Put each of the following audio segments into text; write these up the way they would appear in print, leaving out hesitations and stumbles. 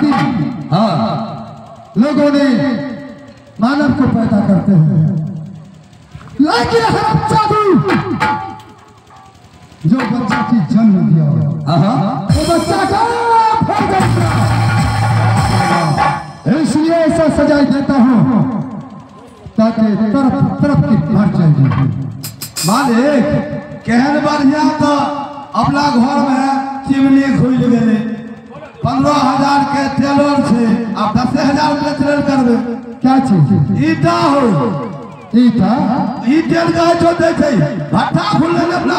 आदि हाँ लोगों ने मानव को पैदा करते हैं, लेकिन हम जादू जो बच्चा की जन्म दिया वो बच्चा का इसलिए ऐसा सजाई देता हूँ ताकि तरफ तरफ की भर जाएगी। मालिक कहन बढ़िया तो अपना घर में चिमनी खुल गए 15,000 के टेलर से अब 10,000 में टेलर करबे क्या चीज ईटा हो ईटा ईटेल का जो देखे भट्टा खुल ले अपना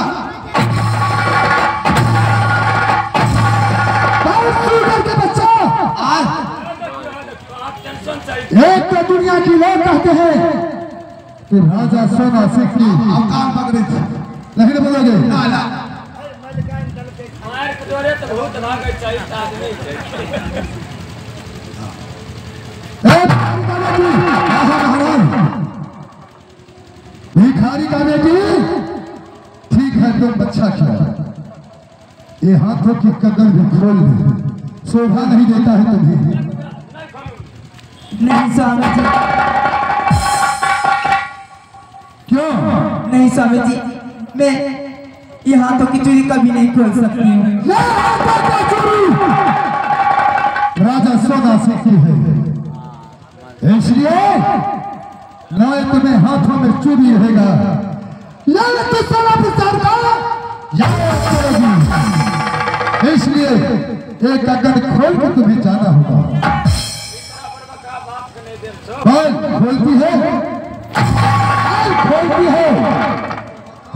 के बच्चा एक तो दुनिया की लोग कहते हैं कि राजा सोना सिक्की अब काम पकड़े नहीं बोलोगे भिखारी का बेटी ठीक है तुम बच्चा क्या ये हाथों की कदर भी खोल दे शोभा नहीं देता है तुम्हें। नहीं स्वामी जी क्यों नहीं स्वामी जी मैं ये हाथों की चूड़ी कभी नहीं खोल सकती हूँ। राजा सोना सिक्की है इसलिए न तुम्हें हाथों में चूड़ी रहेगा या तो सोना इसलिए एक अगर खोल के तुम्हें जाना होगा। खोलती है खोलती है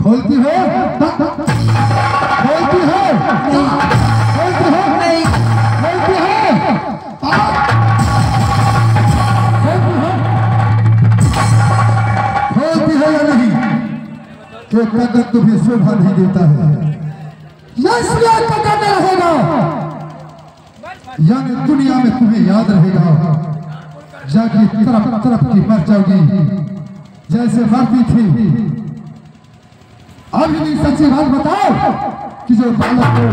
खोलती है खोलती है खोलती है खोलती है खोलती है या नहीं तो कदर तुम्हें शोभा नहीं देता है इसलिए कदर में रहेगा यानी दुनिया में तुम्हें याद रहेगा जाके तरफ तरफ की मर जाओगी जैसे मरती थी। अभी भी सच्ची बात बताओ कि जो बालक को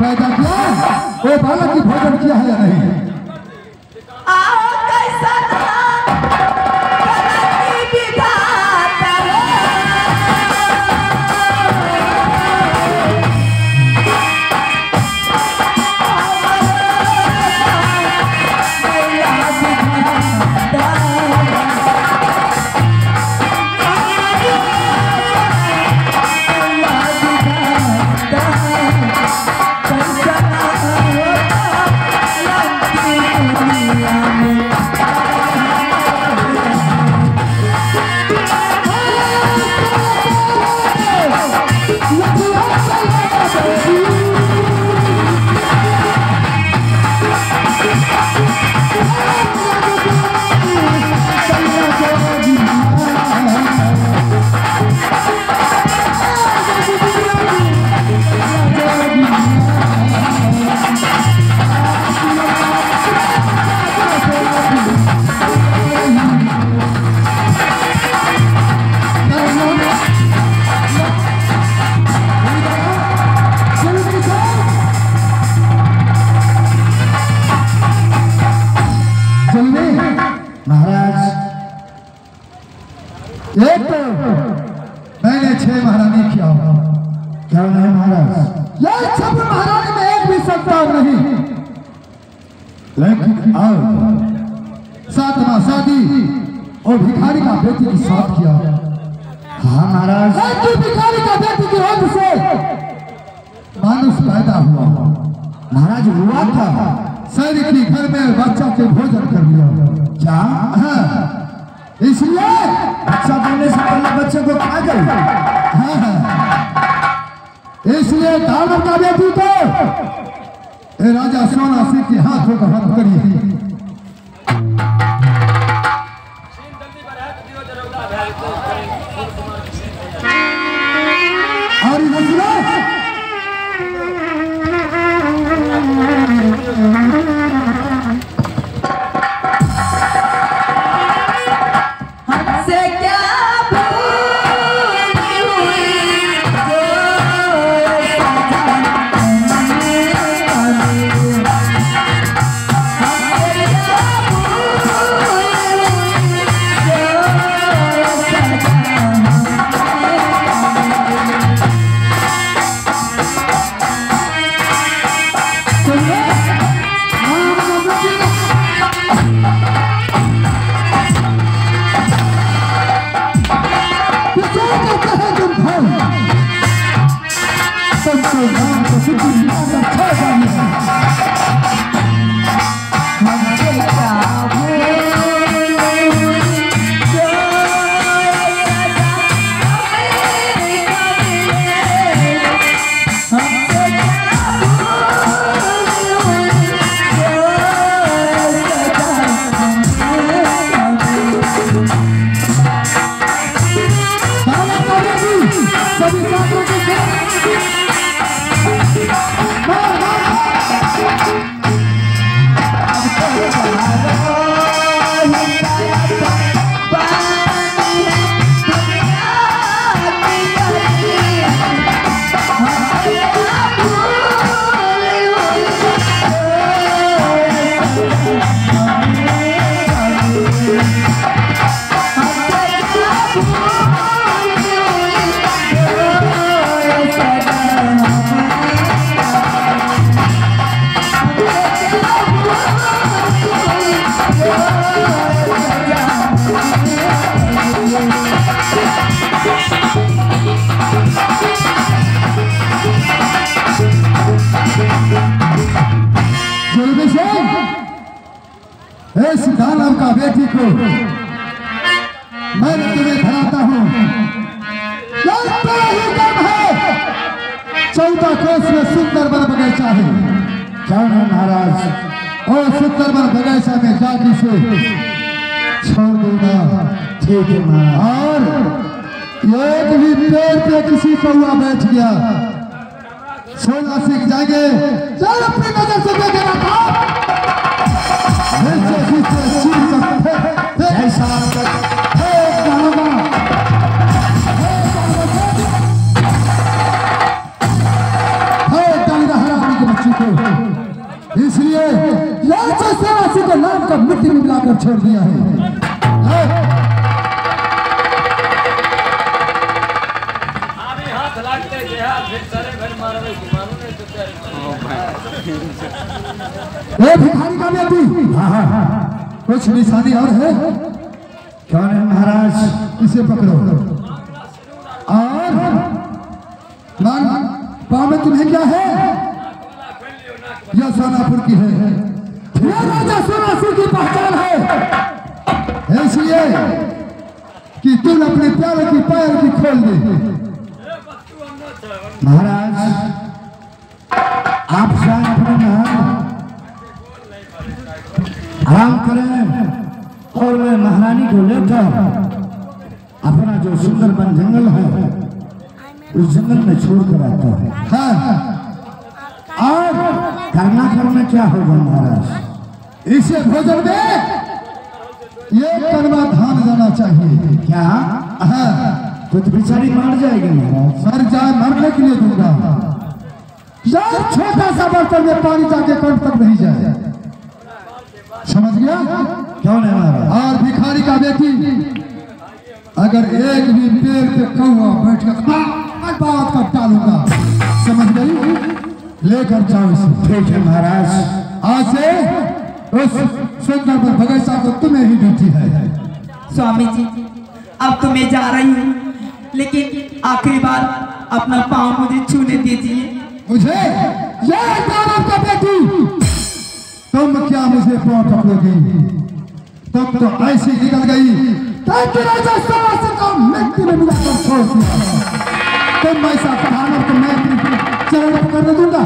पैदा किया वो बालक की भोजन किया है या नहीं। एक तो मैंने 6 महारानी किया क्या नहीं महाराज यह 6 महारानी में एक भी संतान नहीं लेकिन आओ 7वां शादी और भिखारी का बेटी के साथ किया। हाँ महाराज भिखारी का बेटी की वजह से मानुष पैदा हुआ महाराज हुआ था शरीर की घर में बच्चा के भोजन कर लिया क्या हाँ इसलिए बच्चा बनने से पहले बच्चे को खा गई हाँ इसलिए दानव का बेटी को राजा सोना सिंह के हाथों का हाथ करिए और इस दानव का बेटी को मैं तुम्हें धराता हूँ। ही कम है 14 कोस में सुंदर वन बगीचा है। जान महाराज और सुंदर वन बगीचा में जाति से छोड़ दूंगा। ठीक है महाराज। और एक भी पेड़ पे किसी कौआ बैठ गया 16 सीख जाएंगे। चल अपनी नजर से देखेगा था इसलिए सेनासी को नाम का मिट्टी में मिलाकर छोड़ दिया है। भिखारी का बेटी कुछ निशानी और है? क्या है महाराज? इसे पकड़ो और पाँव में तुम्हें क्या है? यह सोनापुर की है। यह राजा सोनापुर की पहचान है। इसलिए कि तुम अपने प्यारे की पैर की खोल दे। महाराज आप आराम करें और मैं महारानी को लेकर अपना जो सुंदरबन जंगल है उस जंगल में छोड़ कर आता हूँ। हाँ। और करना करना क्या होगा महाराज? इसे भोजन में ये कड़वा धान जाना चाहिए। क्या? हाँ। तो बेचारी मर जाएगी महाराज। मर जाए, मरने के लिए दूंगा। यार छोटा सा बर्तन में पानी जाके कंठ तक नहीं जाए। समझ गया? क्यों नहीं महाराज? और भिखारी का बेटी अगर एक भी पेड़ पे कौवा बैठ कर बात कर डालूंगा। समझ गई? लेकर जाओ इसे। ठीक है महाराज। आज से उस सुंदरबन बगीचा को तुम्हें ही ड्यूटी है। स्वामी जी अब तो मैं जा रही हूँ, लेकिन आखिरी बार अपना पाँव मुझे छूने दीजिए। मुझे? यह दानव का बेटी तुम क्या मुझे पाँव पकड़ोगी? तुम तो ऐसी निकल गई राजा को मिट्टी में मिलाकर छोड़ दिया। तुम ऐसा दानव को मैं चरण पकड़ने दूंगा।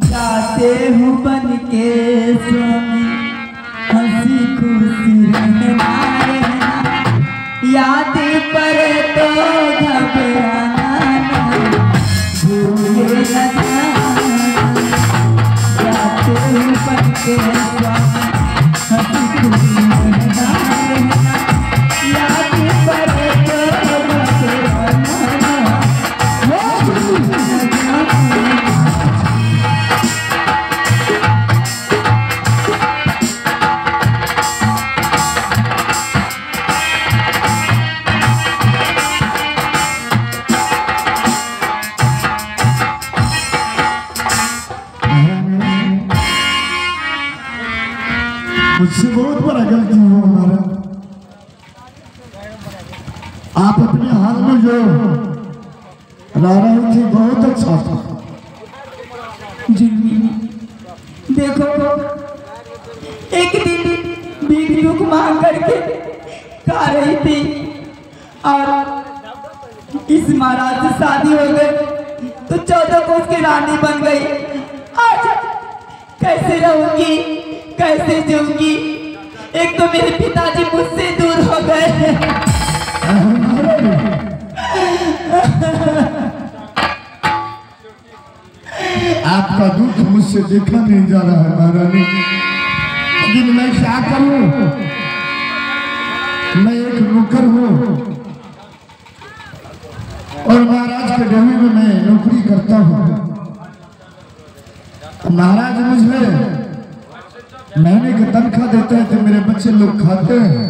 जाते हूँ बन के स्वामी हंसी खुशी रहना रहना, याद पर तो घबराना भूले न जाना। जाते हूँ बन के स्वामी हंसी खुशी रहना रहना, याद पर तो घबराना। मुझसे बहुत बड़ा गलती हुआ हमारा। आप अपने हाल में जो ला रहे थे बहुत अच्छा था। देखो एक दिन भीख भूख मांग करके खा रही थी और इस महाराज से शादी हो गई तो 14 कोस की रानी बन गई। आज कैसे रहूंगी, कैसे जीऊंगी? एक तो मेरे पिताजी मुझसे दूर हो गए। आपका दुख मुझसे देखा नहीं जा रहा है महारानी, लेकिन मैं क्या करूं? मैं एक नौकर हूं और महाराज के डोमे में मैं नौकरी करता हूं। महाराज मुझे महीने की तनख्वाह देते हैं तो मेरे बच्चे लोग खाते हैं।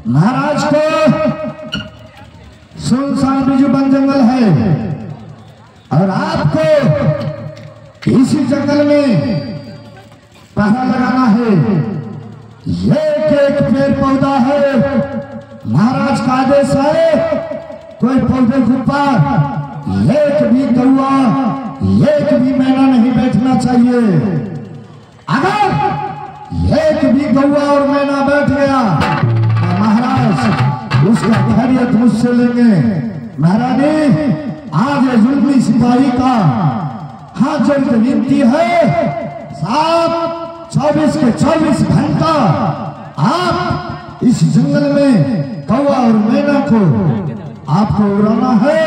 महाराज को सुनसान बिजू बन जंगल है और आपको इसी जंगल में पहरा लगाना है। एक एक पेड़ पौधा है, महाराज का आदेश है, कोई पौधे के ऊपर एक भी कौआ एक भी मैना नहीं बैठना चाहिए। अगर एक भी कौआ और मैना बैठ गया महाराज उसका खैरियत मुझसे लेंगे। महारानी आज जुल्मी सिपाही का हाथ जोड़ के विनती है, साहब 24 के 24 घंटा आप इस जंगल में कौआ और मैना को आपको उड़ाना है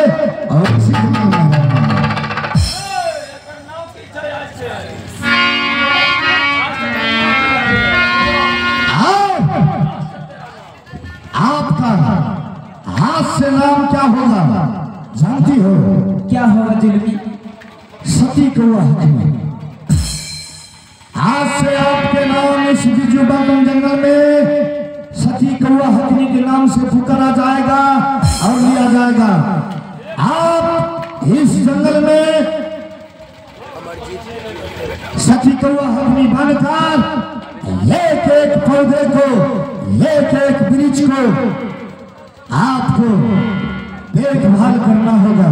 और इसी जंगल में रहना है। आपका हाथ से नाम क्या होगा जानती हो? क्या होगा जुल्मी? सती कौआ। आज से आपके नाम इस बिजुबन जंगल में सती कौआ हथनी के नाम से पुकारा जाएगा और लिया जाएगा। आप इस जंगल में सती कौआ हथनी बनकर एक एक पौधे को, एक एक वृक्ष को आपको देखभाल करना होगा।